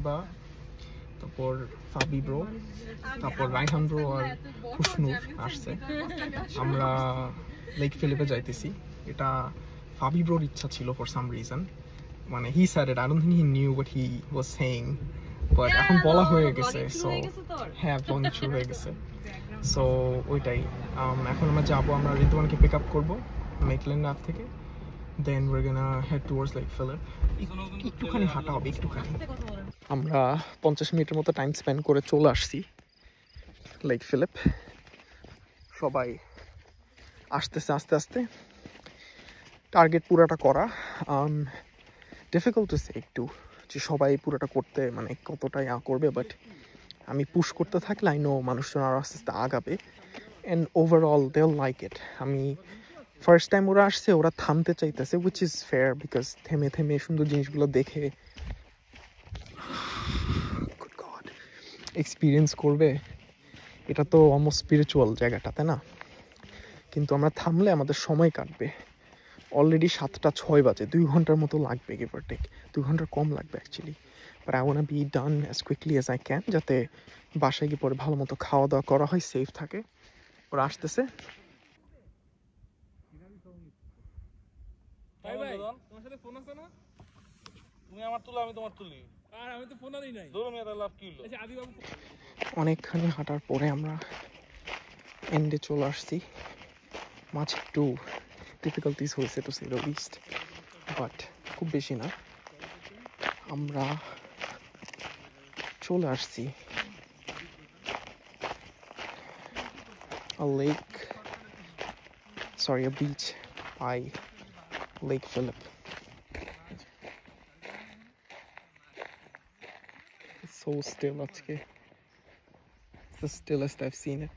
ইকবা, তারপর ফাবি ব্রো, তারপর রাইহান ব্রো আর খুশনুর আসছে। আমরা লেক ফিলিপে যাইতেছি। এটা ফাবি ব্রোর ইচ্ছা ছিল ফর সাম রিজন, মানে হি said it, I don't think he knew what he was saying, but এখন বলা হয়ে গেছে। সো হ্যাঁ, ব্লগিং শুরু হয়ে গেছে। সো ওইটাই, এখন আমরা যাবো, আমরা ঋতুয়ানকে পিক আপ করবো মেকল্যান্ড অ্যাপ থেকে, দেন we're gonna head towards Lake Phillip. একটুখানি হাঁটা হবে, একটুখানি। আমরা 50 মিনিটের মতো টাইম স্পেন্ড করে চলে আসছি লেক ফিলিপ। সবাই আসতেছে আস্তে আস্তে, টার্গেট পুরাটা করা। ডিফিকাল্ট টু সে একটু, যে সবাই পুরোটা করতে মানে কতটাই করবে, বাট আমি পুশ করতে থাকলে আই নো মানুষজন আরও আস্তে আস্তে আগাবে, and overall they will like it. আমি ফার্স্ট টাইম ওরা আসছে, ওরা থামতে চাইতেছে, উইচ ইজ ফেয়ার, বিকজ থেমে থেমে সুন্দর জিনিসগুলো দেখে এক্সপিরিয়েন্স করবে। এটা তো অলমোস্ট স্পিরিচুয়াল জায়গাটা, তাই না? কিন্তু আমরা থামলে আমাদের সময় কাটবে। অলরেডি 7:06 বাজে, 2 ঘন্টার মতো লাগবে, গিভ অর টেক 2 ঘন্টার কম লাগবে actually. But I want be done as quickly as I can, যাতে বাসায় গিয়ে পরে ভালো মতো খাওয়া দাওয়া করা হয়, সেফ থাকে। ওরা আসতেছে। তোমার সাথে ফোন আছে না? তুমি আমার তুলো, আমি তোমার তুলি। আর আমি তো ফোন আনি নাই। ধরো মেয়েটা লাভ কি হলো? আচ্ছা আদি বাবু। অনেকখানি হাঁটার পরে আমরা এন্ডে চলে আসছি। মাঝে একটু ডিফিকাল্টিস হয়েছে to say the list, but খুব বেশি না। আমরা চলে আসছি a lake, sorry, a beach by Lake Phillip. It's so still আজকে, it's the stillest I've seen it.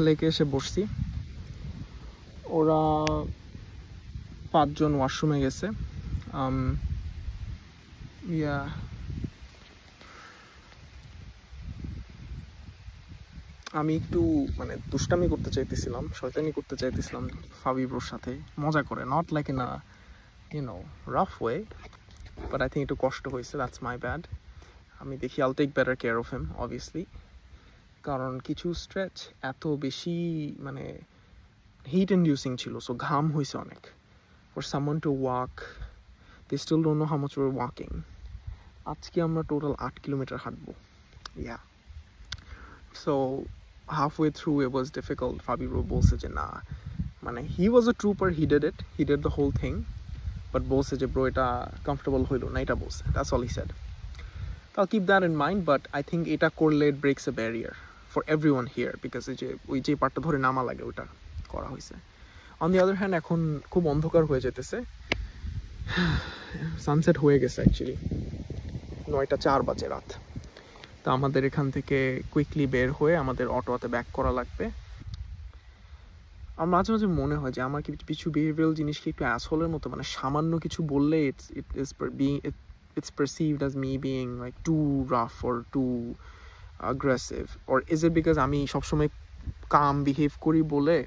লেকে এসে বসছি। ওরা 5 জন ওয়াশরুমে গেছে। আমি একটু মানে দুষ্টামি করতে চাইতেছিলাম, শয়তানি করতে চাইতেছিলাম ফাবি ব্রোর সাথে, মজা করে, not like in a rough way, but I think একটু কষ্ট হয়েছে, দ্যাটস মাই ব্যাড। আমি দেখি I'll take better care of him obviously, কারণ কিছু স্ট্রেচ এত বেশি মানে হিট ইন্ডিউসিং ছিল, সো ঘাম হয়েছে অনেক। For someone to walk, they still don't know how much we're walking. আজকে আমরা টোটাল 8 কিলোমিটার হাঁটবো। Yeah, so halfway through it was difficult. Fabi bro bolse je na, মানে he was a trooper, he did the whole thing, but bolse je bro eta comfortable hoilo na, eta bolse, that's all he said. I'll keep that in mind, but I think eta korle it breaks a barrier for everyone here, because je oi je part ta dhore nama lage ota kora hoyse. On the other hand, এখন খুব অন্ধকার হয়ে যেতেছে, sunset হয়ে গেছে actually, 9:04 বাজে রাত। তো আমাদের এখান থেকে কুইকলি বের হয়ে আমাদের অটোতে ব্যাক করা লাগবে। আর মাঝে মাঝে মনে হয় যে আমার কিছু বিহেভিয়ারাল জিনিস কি একটু অ্যাসহোলের মতো, মানে সামান্য কিছু বললে it's perceived as me being like too rough or too aggressive, or is it because আমি সবসময় কাম বিহেভ করি বলে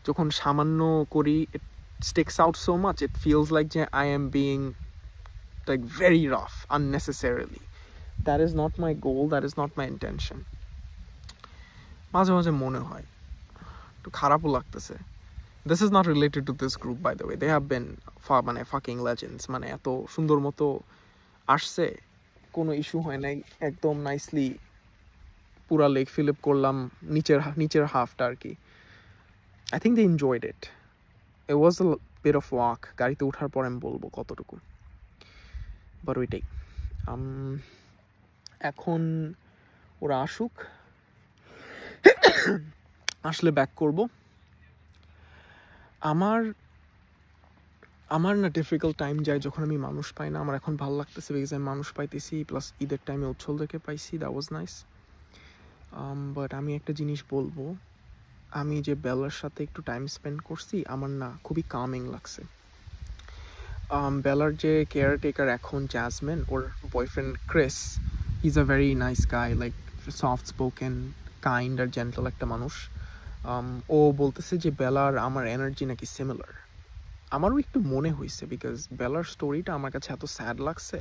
যখন সামান্য করি it sticks out so much, it feels like যে I am being like very rough unnecessarily. That is not my goal, that is not my intention. মাঝে মাঝে মনে হয় একটু খারাপও লাগতেছে। This is not related to this group, by the way. They have been মানে fucking legends, মানে এত সুন্দর মতো আসছে, কোনো ইস্যু হয় নাই, একদম নাইসলি পুরা লেক ফিলিপ করলাম, নিচের হাফটা আর কি। I think they enjoyed it. It was a bit of walk. গাড়িতে ওঠার পর আমি বলবো কতটুকু, বাট ওইটাই। এখন ওরা আসুক, আসলে ব্যাক করব। আমার না ডিফিকাল্ট টাইম যায় যখন আমি মানুষ পাই না। আমার এখন ভালো লাগতেছে বিকজ আমি মানুষ পাইতেছি, প্লাস ঈদের টাইমে উচ্ছলদেরকে পাইছি, দ্যাট ওয়াজ নাইস। বাট আমি একটা জিনিস বলবো, আমি যে বেলার সাথে একটু টাইম স্পেন্ড করছি আমার না খুবই কামিং লাগছে। বেলার যে কেয়ারটেকার এখন জ্যাসমিন, ওর boyfriend Chris, he is a very nice guy, like soft spoken, kind আর জেন্টল একটা মানুষ। ও বলতেছে যে বেলার আমার এনার্জি নাকি সিমিলার। আমারও একটু মনে হয়েছে, বিকজ বেলার স্টোরিটা আমার কাছে এত স্যাড লাগছে।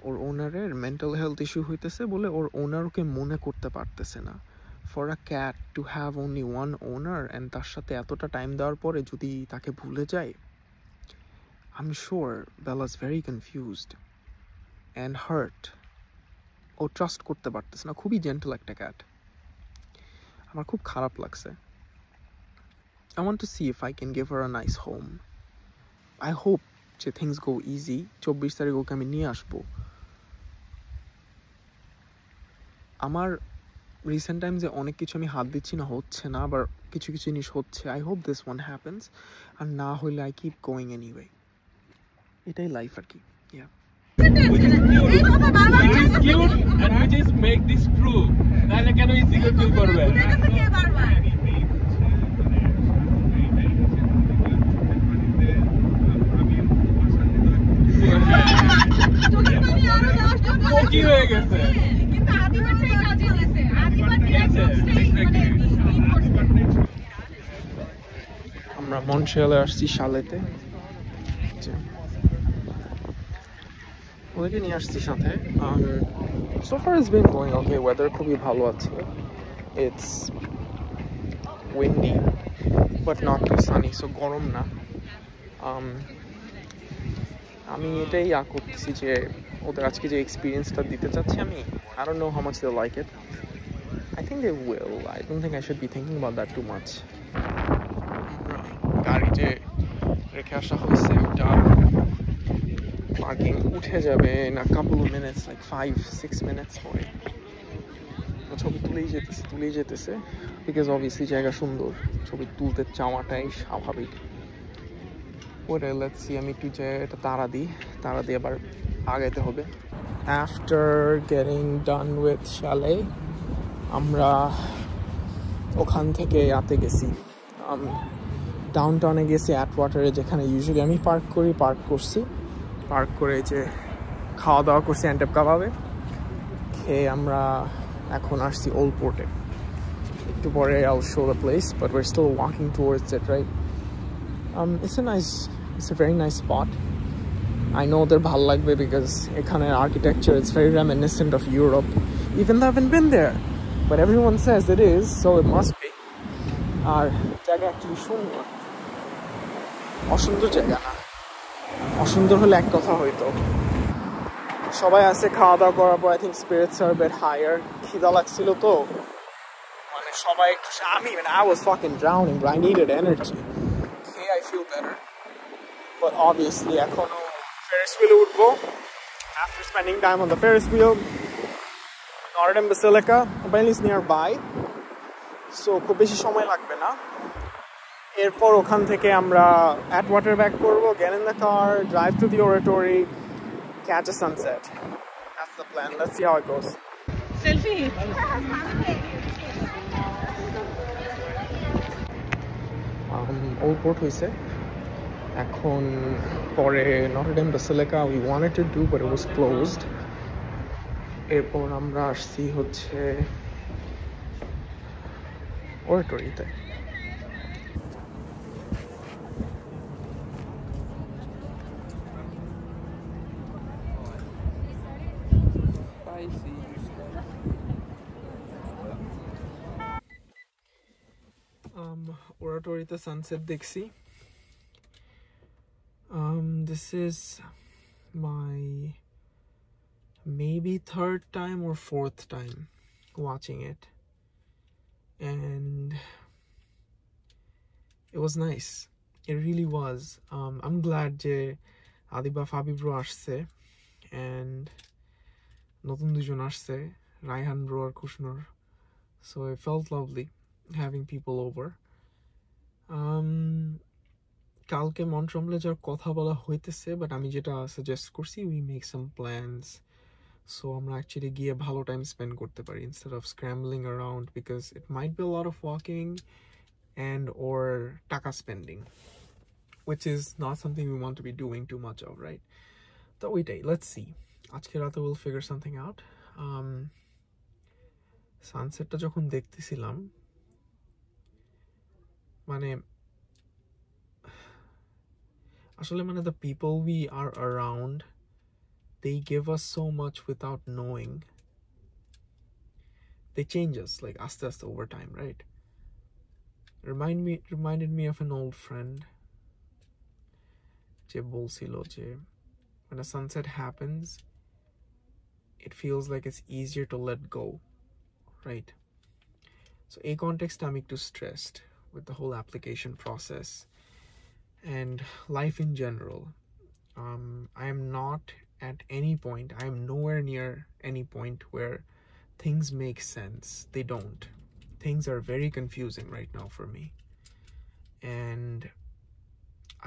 ওর ওনারের মেন্টাল হেলথ ইস্যু হইতেছে বলে ওর ওনার ওকে মনে করতে পারতেছে না। For a cat to have only one owner and তার সাথে এতটা টাইম দেওয়ার পরে যদি তাকে ভুলে যায়, I am sure Bela's very confused and hurt. ও ট্রাস্ট করতে পারতেছে না। খুবই জেন্টল একটা ক্যাট। আমার খুব খারাপ লাগছে। I want to see if I can give her a nice home. I hope যে things go easy. 24 তারিখ ওকে আমি নিয়ে আসবো। আমার রিসেন্ট টাইমসে অনেক কিছু আমি হাত দিচ্ছি না, হচ্ছে না, আবার কিছু কিছু জিনিস হচ্ছে। I hope this one happens, আর না হলে আই কিপ গোয়িং এনিওয়ে। এটাই লাইফ আর কি। Yeah Which is cute and which is make this true. তাহলে কেন ইনসিকিউর ফিল করবে? কি হয়ে গেছে? আমরা মন্ট্রিয়ালে আসছি শালেতে, ওদেরকে নিয়ে আসছি সাথে। So far it's been going okay, weather খুবই ভালো আছে। It's windy but not too sunny, so গরম না। আমি এটাই করতেছি যে ওদের আজকে যে এক্সপিরিয়েন্সটা দিতে চাচ্ছি আমি, I don't know how much they'll like it. I think they will. I don't think I should be thinking about that too much. গাড়ি যে রেখে আসা হয়েছে ওটা পার্কিং উঠে যাবে in a couple of minutes, like 5-6 minutes পরে। ছবি তুলেই যেতেছে বিকজ অবভিয়াসলি জায়গা সুন্দর, ছবি তুলতে চাওয়াটাই স্বাভাবিক। ওরে লেটস সি, আমি একটু যে এটা তারা দিয়ে আবার আগাইতে হবে। আফটার গেটিং ডান উইথ শালে আমরা ওখান থেকে গেছি, ডাউন টাউনে গেছি অ্যাটওয়াটারে, যেখানে ইউজুয়ালি আমি পার্ক করছি। পার্ক করে যে খাওয়া দাওয়া করছি অ্যান্টেপ কাবাবে খেয়ে আমরা এখন আসছি ওল্ড পোর্টে। একটু পরে I'll show the place, but we're still walking towards it, right? It's a very nice spot. I know ওদের ভাল লাগবে because এখানের architecture is very reminiscent of Europe, even though I haven't been there, but everyone says it is, so it must be. আর জায়গা actually সুন্দর, অসুন্দর জায়গা না। অসুন্দর হলে এক কথা হইতো। সবাই আসে খাওয়া দাওয়া করার পর, I think spirits are a bit higher. খিদা লাগছিল তো, মানে সবাই একটু, I was fucking drowning, but I needed energy. Okay, I feel better. But obviously এখনো Ferris wheel উঠবো। After spending time on the Ferris wheel, Notre Dame Basilica apparently is nearby, so খুব বেশি সময় লাগবে না। এরপর ওখান থেকে আমরা Atwater back করবো, get in the car, drive to the oratory, catch a sunset. That's the plan. Let's see how it goes. Selfie. Old Port হয়েছে এখন। পরে Notre Dame Basilica we wanted to do but it was closed. এরপর আমরা আসছি হচ্ছে অরেটরিতে। অরেটরিতে sunset দেখছি। This is my maybe third time or fourth time watching it, and it was nice. It really was. I'm glad যে Adiba Fabi bro আসছে and নতুন দুজন আসছে, রায়হান ব্রো আর Kushnur, so it felt lovely having people over. কালকে মন্ট্রমলে যাওয়ার কথা বলা হইতেছে, বাট আমি যেটা সাজেস্ট করছি, we make some plans so আমরা actually গিয়ে ভালো time spend করতে পারি instead of scrambling around, because it might be a lot of walking and or টাকা spending, which is not something we want to be doing too much of, right? So ওইটাই, let's see. আজকে রাতে we'll figure something out. সানসেটটা যখন দেখতেছিলাম, মানে আসলে মানে the people we are around, they give us so much without knowing. They change us like aste aste over time, right? Reminded me of an old friend যে বলছিল যে when a sunset happens, it feels like it's easier to let go, right? So a context I'm too stressed with the whole application process and life in general. I am not at any point, I am nowhere near any point where things make sense. They don't. Things are very confusing right now for me, and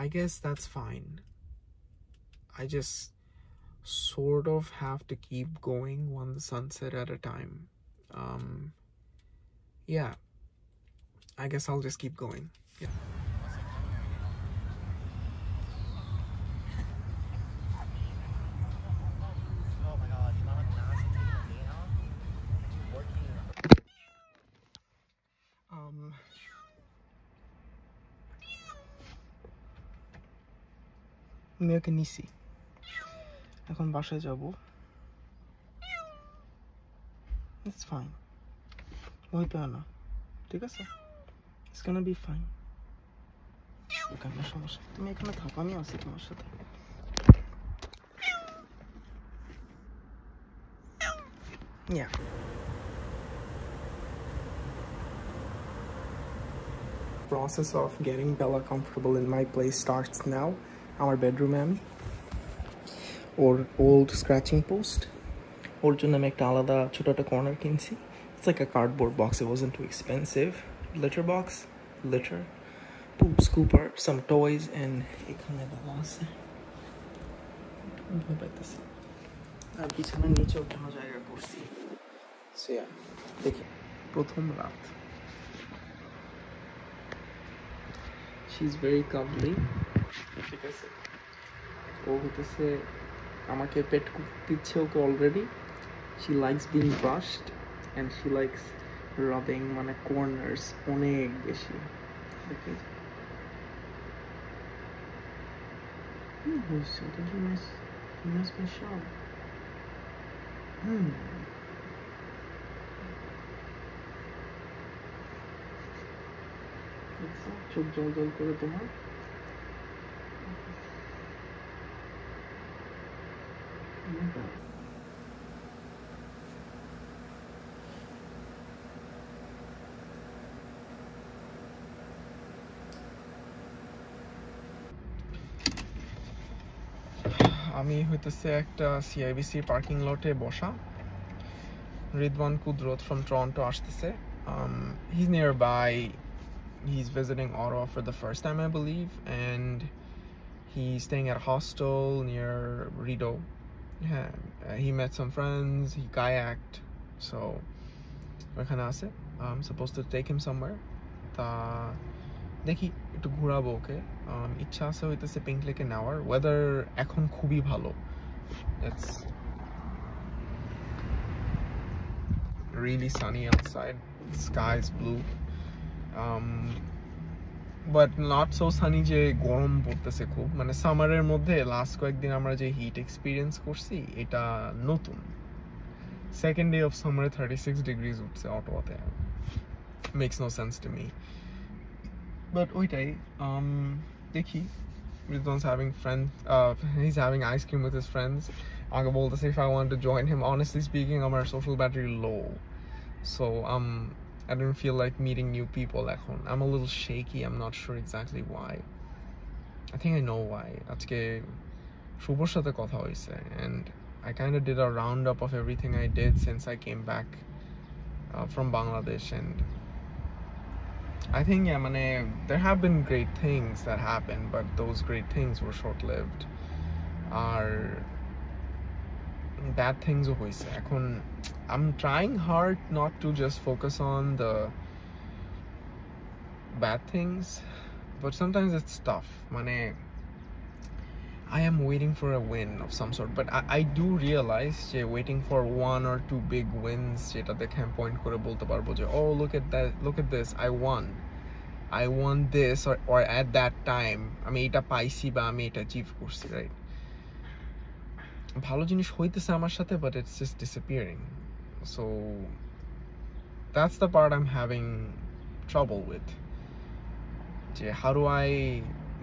I guess that's fine. I just sort of have to keep going one sunset at a time. Yeah, I guess I'll just keep going. Yeah. মেয়েকে নিছি, এখন বাসায় যাব। It's fine, ভয় পেও না, ঠিক আছে? It's gonna be fine. কোনো সমস্যা, তুমি এখানে থাকো, আমি আছি তোমার সাথে। Yeah. Process of getting Bella comfortable in my place starts now. Our bedroom আমি ওর old scratching post, ওর জন্য আমি একটা আলাদা ছোট একটা কর্নার কিনছি। It's like a cardboard box, it wasn't too expensive. Litter box, litter, poop scooper, some toys, and এখানে Bella আছে। ভয় পাইতেছি, আর বিছানার নিচে ওঠানো জায়গা করছি। So yeah, দেখি প্রথম রাত। She's very cuddly, ঠিক আছে? ও হইতেছে আমাকে পেট দিচ্ছে okay already. She likes being brushed and she likes rubbing মানে corners অনেক বেশি। দেখি হইছে, তুমি miss my show. চোখ জল জল করে তোমার। আমি হইতেছে একটা সিআইবিসি পার্কিং লটে বসা। রিদওয়ান কুদরত from Toronto আসতেছে। He's nearby. He's visiting Ottawa for the first time, I believe, and he's staying at a hostel near Rideau. Yeah, he met some friends, he kayaked, so ওখানে আছে। I'm supposed to take him somewhere. তা দেখি একটু ঘোরাবো ওকে। ইচ্ছা আছে হইতেছে pink লেকে নেওয়ার। ওয়েদার এখন খুবই ভালো, it's really sunny outside, the sky is blue, but not so sunny যে গরম পড়তেছে খুব। মানে সামারের মধ্যে লাস্ট কয়েকদিন আমরা যে হিট এক্সপিরিয়েন্স করছি এটা নতুন। সেকেন্ড ডে অফ সামারে 36 ডিগ্রিজ উঠছে অটোয়াতে, makes no sense to me. But ওইটাই দেখি। Ridwan's having he's having ice cream with his friends. আমাকে বলতেছে if I want to join him. Honestly speaking, আমার social battery low, so I don't feel like meeting new people এখন। I'm a little shaky, I'm not sure exactly why. I think I know why. আজকে শুভর সাথে কথা হয়েছে and I kind of did a roundup of everything I did since I came back from Bangladesh, and I think yeah, there have been great things that happened, but those great things were short-lived. Our bad things হইছে এখন I'm trying hard not to just focus on the bad things, but sometimes it's tough. মানে I am waiting for a win of some sort, but I do realize যে waiting for one or two big wins যেটা দেখে আমি point করে বলতে পারবো যে oh look at this, I won this or at that time আমি এটা পাইছি বা আমি এটা achieve করছি, right? ভালো জিনিস হইতেছে আমার সাথে, but it's just disappearing. So that's the part I'm having trouble with. How do I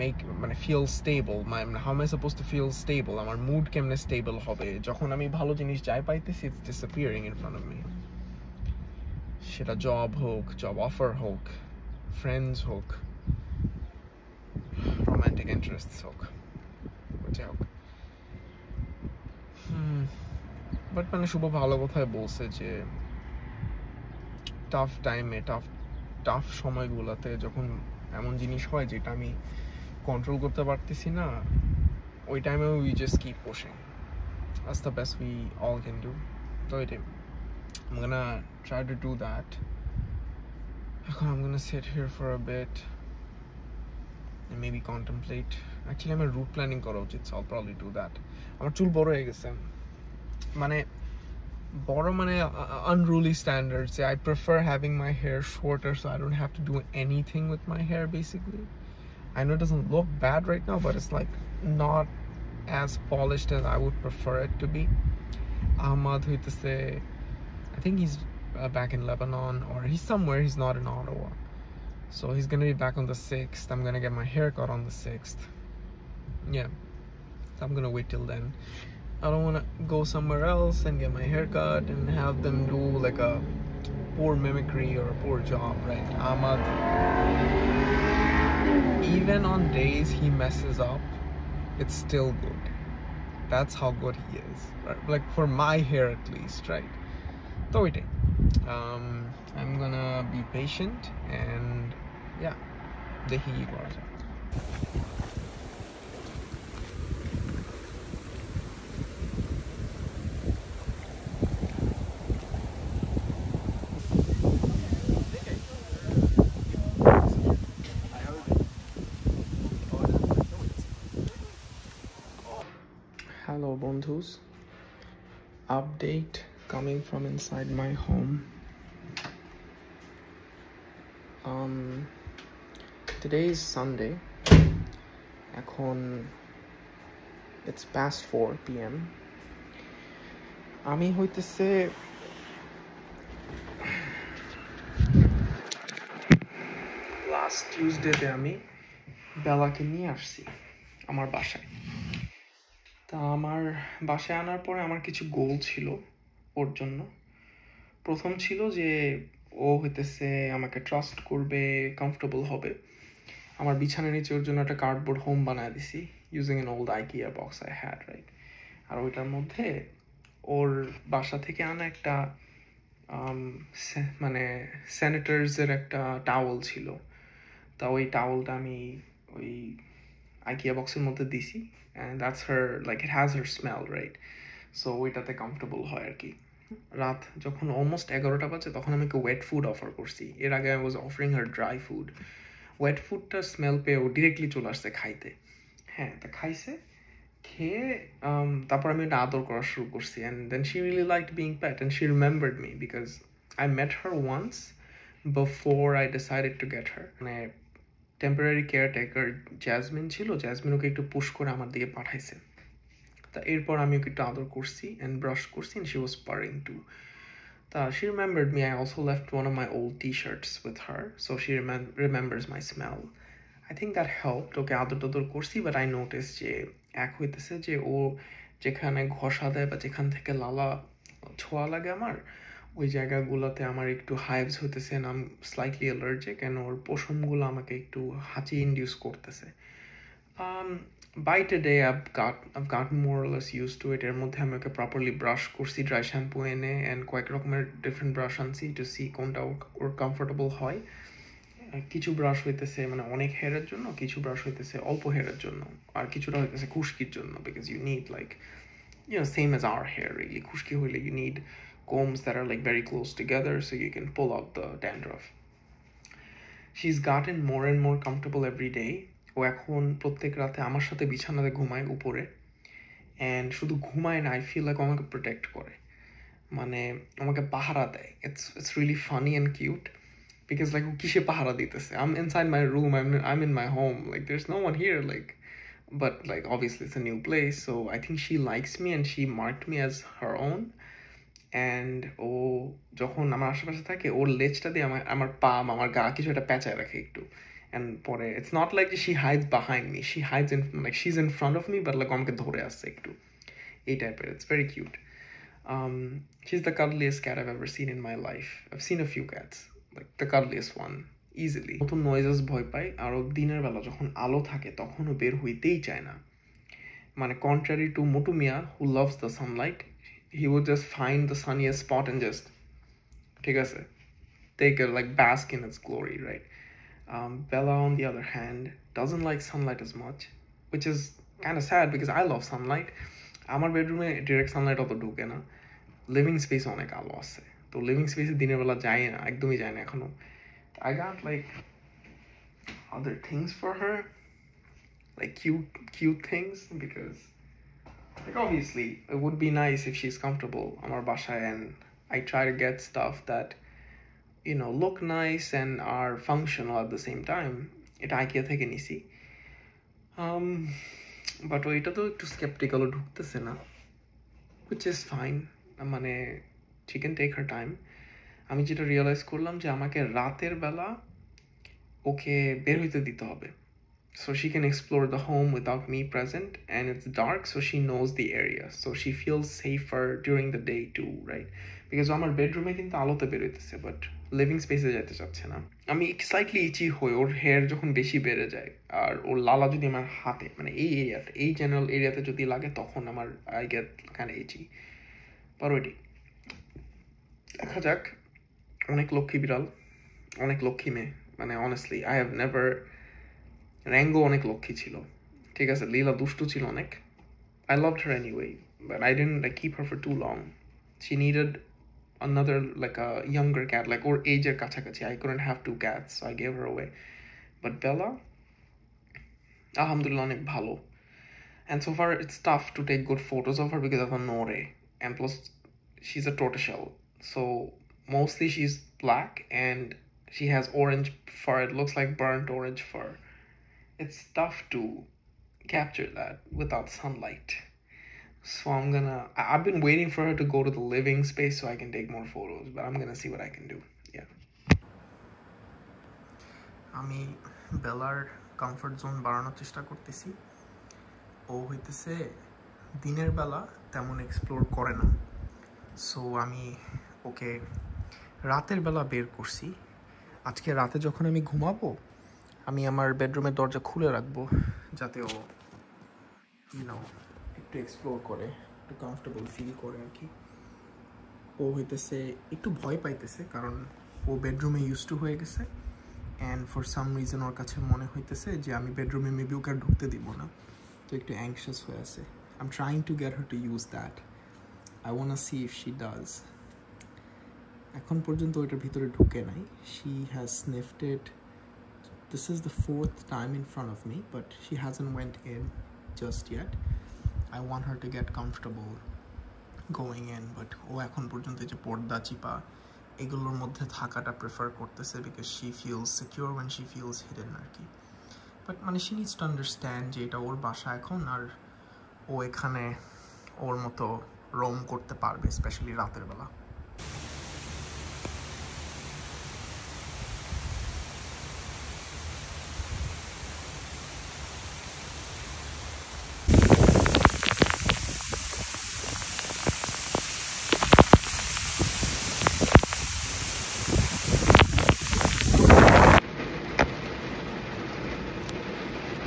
make মানে feel stable? How am I supposed to feel stable? আমার mood কেমনে stable হবে যখন আমি ভালো জিনিস যাই পাইতেছি, it's disappearing in front of me. সেটা job হোক, job offer হোক, friends হোক, romantic interests হোক, যাই হোক। বাট মানে শুভ ভালো কথায় বলছে যে টাফ টাইমে টাফ সময়গুলোতে যখন এমন জিনিস হয় যেটা আমি কন্ট্রোল করতে পারতেছি না, ওই টাইমে we just keep pushing. That's the best we all can do. তো এটাই I'm gonna try to do that. এখন I'm gonna sit here for a bit and maybe contemplate. Actually আমার route planning করা উচিত, so I'll probably do that. আমার চুল বড় হয়ে গেছে, মানে বড় মানে unruly standards. I prefer having my hair shorter so I don't have to do anything with my hair basically. I know it doesn't look bad right now, but it's like not as polished as I would prefer it to be. Ahmad hoitese, I think he's back in Lebanon, or he's somewhere, he's not in Ottawa. So he's gonna be back on the 6th. I'm gonna get my hair cut on the 6th. Yeah, so I'm gonna wait till then. I don't want to go somewhere else and get my hair cut and have them do like a poor mimicry or a poor job, right? Ahmad, even on days he messes up, it's still good. That's how good he is, right? Like for my hair at least, right? So waiting. I'm gonna be patient and yeah, দেখি কি করা যায়। Hello bondhus, update coming from inside my home. Today is Sunday. এখন it's past 4 p.m. আমি হইতেছে last টিউসডেতে আমি বেলাকে নিয়ে আসছি আমার বাসায়। তা আমার বাসায় আনার পরে আমার কিছু গোল ছিল ওর জন্য। প্রথম ছিল যে ও হইতেছে আমাকে ট্রাস্ট করবে, কমফোর্টেবল হবে। আমার বিছানার নিচে ওর জন্য একটা কার্ডবোর্ড হোম বানায় দিছি using an old IKEA box I had, right? আর ওইটার মধ্যে ওর বাসা থেকে আনা একটা মানে স্যানিটাইজারের একটা টাওয়েল ছিল। তা ওই টাওয়েলটা আমি ওই IKEA বক্সের মধ্যে দিছি, and that's her, like it has her smell, right? So ওইটাতে কমফোর্টেবল হয় আর কি। রাত যখন অলমোস্ট 11টা বাজে তখন আমি ওকে ওয়েট ফুড অফার করছি। এর আগে I was offering her dry food. Wet ফুডটার স্মেল পেয়ে ও ডিরেক্টলি চলে আসছে খাইতে। হ্যাঁ, তা খাইছে, খেয়ে তারপর আমি ওটা আদর করা শুরু করছি, and then she really liked being pet and she remembered me because I met her once before I decided to get her. মানে টেম্পোরারি কেয়ারটেকার জ্যাসমিন ছিল, জ্যাসমিন ওকে একটু পুশ করে আমার দিকে পাঠাইছে। তা এরপর আমি ওকে একটু আদর করছি অ্যান্ড ব্রাশ করছি, and she was purring too. She remembered me. I also left one of my old t-shirts with her, so she remembers my smell. I think that helped. Okay, আদর টাদর করছি, but I noticed যে এক হইতেছে যে ও যেখানে ঘষা দেয় বা যেখান থেকে লালা ছোঁয়া লাগে আমার, ওই জায়গাগুলোতে আমার একটু হাইভস হইতেছে, and I'm slightly allergic, and ওর পশমগুলো আমাকে একটু হাঁচি ইন্ডিউস করতেছে। By today I've gotten more or less used to it. এর মধ্যে আমি ওকে প্রপারলি ব্রাশ করছি ড্রাই শ্যাম্পু এনে, অ্যান্ড কয়েক রকমের ডিফারেন্ট ব্রাশ আনছি টু সি কোনটা ওর কমফোর্টেবল হয়। কিছু ব্রাশ হইতেছে মানে অনেক হেয়ারের জন্য, কিছু ব্রাশ হইতেছে অল্প হেয়ারের জন্য, আর কিছুটা হইতেছে খুশকির জন্য, because you need like you know, same as our hair really. Khushki hole you need combs that are like very close together so you can pull out the dandruff. She's gotten more and more comfortable every day. ও এখন প্রত্যেক রাতে আমার সাথে বিছানাতে ঘুমায় উপরে, and শুধু ঘুমায় না, I feel like আমাকে protect করে, মানে আমাকে পাহারা দেয়. It's really funny and cute because like কিসে পাহারা দিতেছে? I'm inside my room, I'm in my home, like there's no one here, like, but like obviously it's a new place, so I think she likes me and she marked me as her own. And ও যখন আমার আশেপাশে থাকে ওর লেজটা দিয়ে আমার পা আমার গা কিছু একটা পেঁচায় রাখে একটু, and পরে it's not like she hides behind me, she hides in, like she's in front of me but like আমাকে ধরে আসছে একটু এই টাইপের. It's very cute. She's the cuddliest cat I've ever seen in my life. I've seen a few cats, like the cuddliest one easily. নতুন noises ভয় পাই, আর ও দিনের বেলা যখন আলো থাকে তখনও বের হইতেই চায় না, মানে contrary to Motu Mia who loves the sunlight, he would just find the sunniest spot and just take a like bask in its glory, right? Bella on the other hand doesn't like sunlight as much, which is kind of sad because I love sunlight. আমার বেডরুমে direct Sunlight অত ঢুকে না, living space অনেক আলো আছে, তো living স্পেসে দিনের বেলা যায় না, একদমই যায় না এখনো. I got like other things for her, like cute things, because like obviously it would be nice if she's comfortable amar bashaye, and I try to get stuff that, you know, look nice and are functional at the same time. Eta IKEA theke niছি, but ওইটা তো একটু skeptical ঢুকতেছে না, which is fine, মানে she can take her time. আমি যেটা realise করলাম যে আমাকে রাতের বেলা ওকে বের হইতে দিতে হবে, so she can explore the home without me present, and it's dark so she knows the area, so she feels safer during the day too, right? Because আমার বেডরুমে কিন্তু আলোতে বের হইতেছে বাট লিভিং স্পেসে যেতে চাচ্ছে না. আমি স্লাইটলি ইচি হই ওর হেয়ার যখন বেশি বেড়ে যায়, আর ওর লালা যদি আমার হাতে মানে এই এরিয়াতে, এই জেনারেল এরিয়াতে যদি লাগে তখন আমার I get kind of itchy. But ওইটি দেখা যাক. অনেক লক্ষ্মী বিড়াল, অনেক লক্ষ্মী মেয়ে, মানে অনেস্টলি আই হ্যাভ নেভার, র্যাঙ্গো অনেক লক্ষ্মী ছিল, ঠিক আছে, লীলা দুষ্টু ছিল অনেক. I loved her anyway, but I didn't like keep her for too long. She needed another like a younger cat, like or age er kachakachi. I couldn't have two cats, so I gave her away. But Bella, alhamdulillah, onek bhalo. And so far it's tough to take good photos of her because of her nore, and plus she's a tortoiseshell, so mostly she's black and she has orange fur. It looks like burnt orange fur. It's tough to capture that without sunlight, so I've been waiting for her to go to the living space so I can take more photos, but I'm gonna see what I can do. Yeah, আমি বেলার comfort zone বাড়ানোর চেষ্টা করতেছি. ও হইতেছে দিনের বেলা তেমন explore করে না, সো আমি ওকে রাতের বেলা বের করছি. আজকে রাতে যখন আমি ঘুমাবো আমি আমার বেডরুমের দরজা খুলে রাখবো যাতে ও একটু এক্সপ্লোর করে, একটু কমফর্টেবল ফিল করে আর কি. ও হইতেছে একটু ভয় পাইতেছে কারণ ও বেডরুমে ইউজ টু হয়ে গেছে, অ্যান্ড ফর সাম রিজন ওর কাছে মনে হইতেছে যে আমি বেডরুমে মেবি ওকে ঢুকতে দিব না, তো একটু অ্যাংশাস হয়ে আছে. I am trying to get her to use that. I want see if she does. এখন পর্যন্ত ওইটার ভিতরে ঢুকে নাই. She has sniffed it. This is the 4th time in front of me, but she hasn't went in just yet. I want her to get comfortable going in, but ও এখন পর্যন্ত যে পর্দা চিপা এগুলোর মধ্যে থাকাটা প্রেফার করতেছে because she feels secure when she feels hidden আর কি. বাট মানে she needs to understand যে এটা ওর বাসা এখন, আর ও এখানে ওর মতো রোম করতে পারবে, স্পেশালি রাতের বেলা.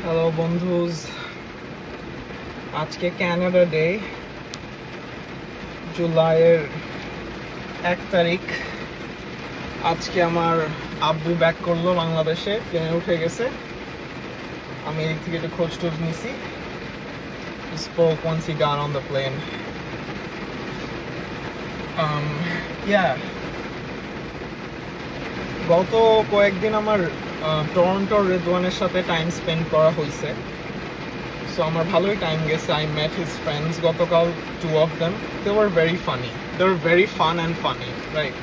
হ্যালো বন্ধুজ, আজকে ক্যানাডা ডে, জুলাইয়ের 1 তারিখ. আজকে আমার আব্বু ব্যাক করলো বাংলাদেশে, প্লেনে উঠে গেছে. আমি এদিক থেকে একটু খোঁজ টোজ নিছি. He spoke once he got on the plane. yeah, গত কয়েকদিন আমার টরন্টোর রেদওয়ানের সাথে টাইম স্পেন্ড করা হয়েছে, সো আমার ভালোই টাইম গেছে। I met his friends গতকাল, 2 of them. They were very funny. They were very fun and funny, right?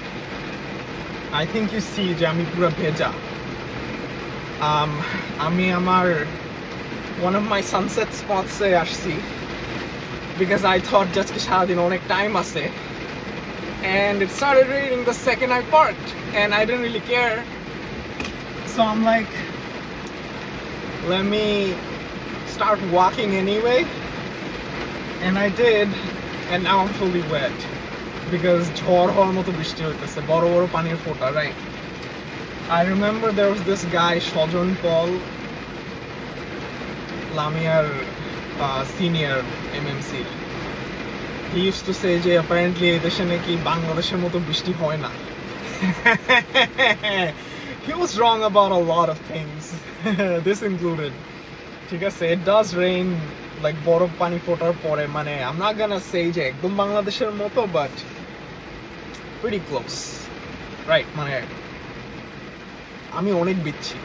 I think you see যে আমি পুরো ভেজা। আমি আমার one of my sunset spots এ আসছি because I thought just কি সারাদিন অনেক টাইম আছে, and it started raining the second I parked and I didn't really care, so I'm like, let me start walking anyway, and I did, and now I'm fully wet because ঝড় হওয়ার মতো বৃষ্টি হইতেছে, বড় বড় পানির ফোঁটা, right? I remember there was this guy Shajon Paul, Lamiar senior MMC. He used to say যে apparently এদেশে নাকি বাংলাদেশের মতো বৃষ্টি হয় না। He was wrong about a lot of things, this included. ঠিক আছে, it does rain like বরফ পানি ফোটার পরে, মানে I'm not gonna say যে একদম বাংলাদেশের মতো, but pretty close, right? মানে আমি অনেক ভিজছি,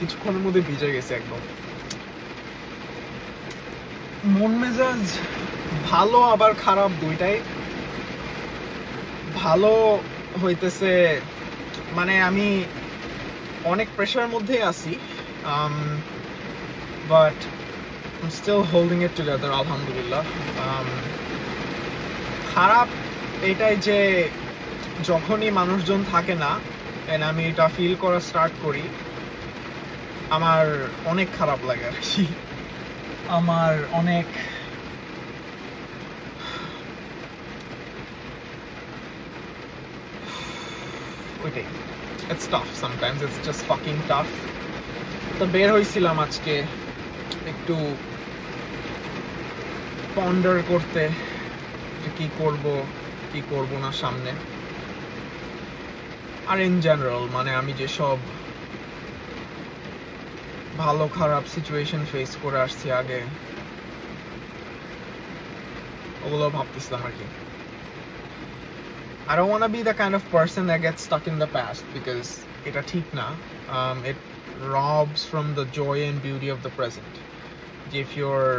কিছুক্ষণের মধ্যে ভিজে গেছে একদম। মন মেজাজ ভালো আবার খারাপ দুইটাই। ভালো হইতেছে মানে আমি অনেক প্রেশারের মধ্যেই আছি, but I'm still holding it together, alhamdulillah. খারাপ এটাই যে যখনই মানুষজন থাকে না and আমি এটা ফিল করা স্টার্ট করি, আমার অনেক খারাপ লাগে আর কি। আমার অনেক ওইটাই, it's tough sometimes, it's just fucking tough. তো বের হইছিলাম আজকে একটু পন্ডার করতে যে কি করব না সামনে, আর ইন জেনারেল মানে আমি যেসব ভালো খারাপ সিচুয়েশন ফেস করে আসছি আগে, ওগুলো ভাবতেছিলাম আর কি। I don't want to be the kind of person that gets stuck in the past because এটা ঠিক না. It robs from the joy and beauty of the present. If you're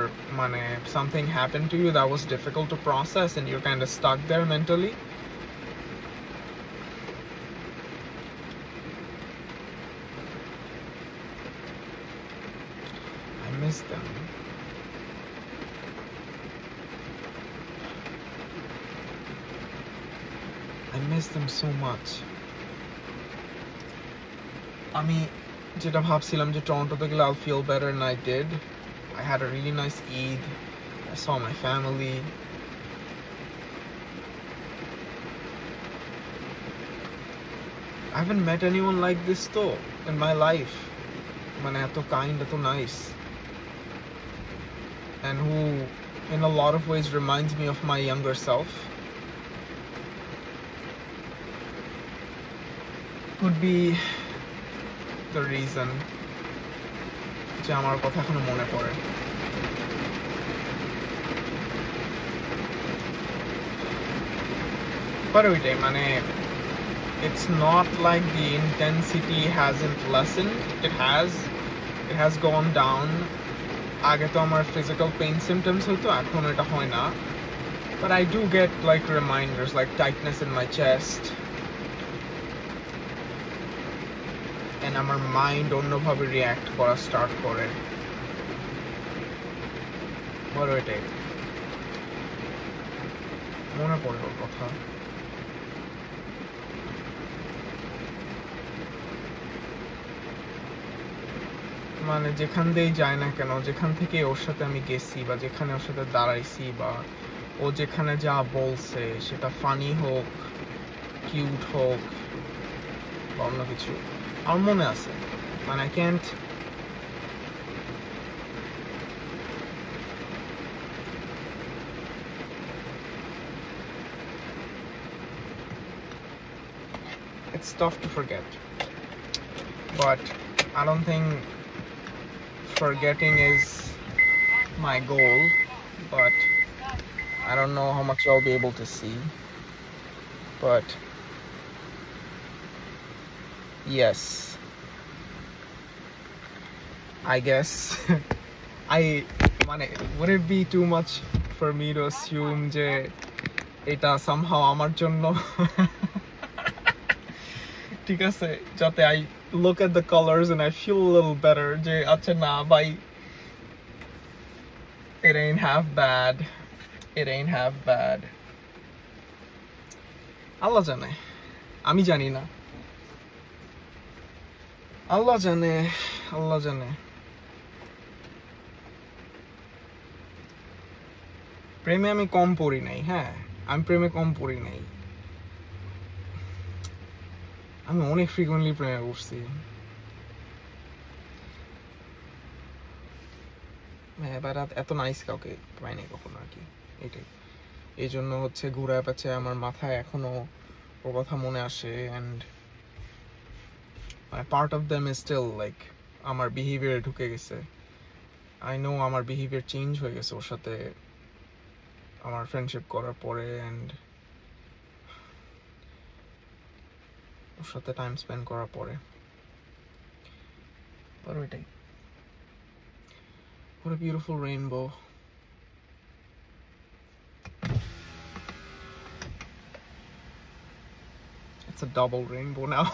something happened to you that was difficult to process and you're kind of stuck there mentally, I miss them. I miss them so much. আমি যেটা ভাবছিলাম যে টরন্টোতে গেলে I'll feel better, and I did. I had a really nice Eid. I saw my family. I haven't met anyone like this though in my life. মানে এত kind, এত nice, and who in a lot of ways reminds me of my younger self. Could be the reason যে আমার কথা এখনো মনে পড়ে। But ওইটাই মানে it's not like the intensity hasn't lessened. It has gone down. আগে তো আমার physical pain symptoms হতো, এখন এটা হয় না, but I do get like reminders, like tightness in my chest, and আমার মাইন্ড অন্যভাবে রিয়াক্ট করা স্টার্ট করে। বড় এটাই মনে পড়ে ওর কথা। মানে যেখান দিয়েই যায় না কেন, যেখান থেকে ওর সাথে আমি গেছি বা যেখানে ওর সাথে দাঁড়াইছি বা ও যেখানে যা বলছে, সেটা ফানি হোক, কিউট হোক বা অন্য কিছু, আমার মনে আছে। মানে I can't it's tough to forget, but I don't think forgetting is my goal, but I don't know how much I'll be able to see, but yes, I guess would it be too much for me to assume যে এটা somehow আমার জন্য ঠিক আছে, যাতে I look at the colors and I feel a little better যে আচ্ছা না ভাই, it ain't half bad, it ain't half bad. আল্লাহ জানে, আমি জানি না, আল্লাহ জানে, আল্লাহ জানে। প্রেমে আমি কম পড়ি নাই, হ্যাঁ আমি প্রেমে কম পড়ি নাই, আমি অনেক ফ্রিকুয়েন্টলি প্রেমে পড়ছি। এবার এত নাইস কাউকে পাইনি কখনো আর কি, এটাই। এই জন্য হচ্ছে ঘুরায় পেঁচে আমার মাথায় এখনো ওর কথা মনে আসে, and part of them is still like আমার বিহেভিয়ারে ঢুকে গেছে। আই নো আমার বিহেভিয়ার চেঞ্জ হয়ে গেছে ওর সাথে আমার ফ্রেন্ডশিপ করার পরে, অ্যান্ড ওর সাথে টাইম স্পেন্ড করার পরে, আর ওইটাই। What a beautiful rainbow. It's a double rainbow now.